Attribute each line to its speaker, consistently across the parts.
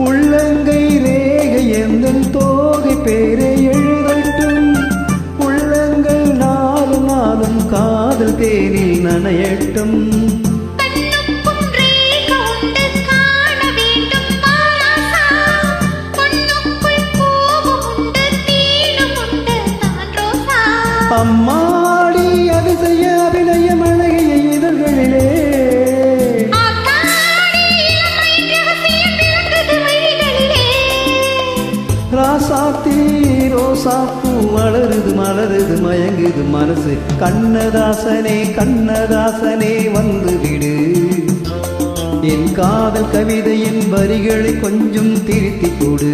Speaker 1: உள்ளங்கை ரேகை எந்தன் தோகை பேரை எழுதட்டும். உள்ளங்கள் நாளும் நாளும் காதல் தேனில் நனையட்டும். அம்மாடி அதிசய அபிநயம் அழகிய இதழ்களிலே ராசாத்தி ரோசாப்பூ மலருது மலருது மயங்குது மனசு. கண்ணதாசனே கண்ணதாசனே வந்து விடு. என் காதல் கவிதையின் வரிகளை கொஞ்சம் திருத்தி கொடு.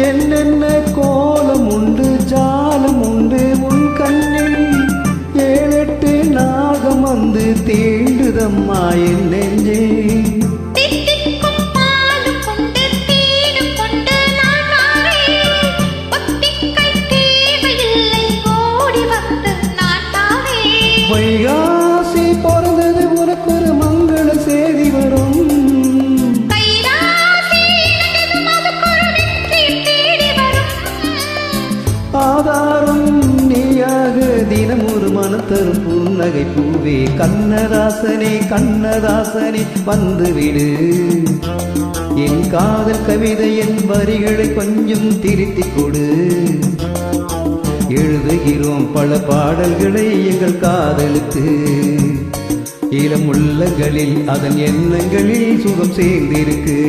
Speaker 1: என்னென்ன கோலம் உண்டு ஜாலம் உண்டு உன் கண்ணில். 7-8 நாகம் வந்து தீண்டுதம்மா என் நெஞ்சே. வைகாசி பிறந்தது உனக்கு ஒரு மங்கள செய்தி வரும். ஆதாரம் நீயாக தினம் ஒரு மனத்தரும் புன்னகை பூவே. கண்ணதாசனே கண்ணதாசனே வந்துவிடு. என் காதல் கவிதையின் வரிகளை கொஞ்சம் திருத்தி கொடு. எழுதுகிறோம் பல பாடல்களை எங்கள் காதலுக்கு. இளம் உள்ளங்களில் அதன் எண்ணங்களில் சுகம் சேர்ந்திருக்கு.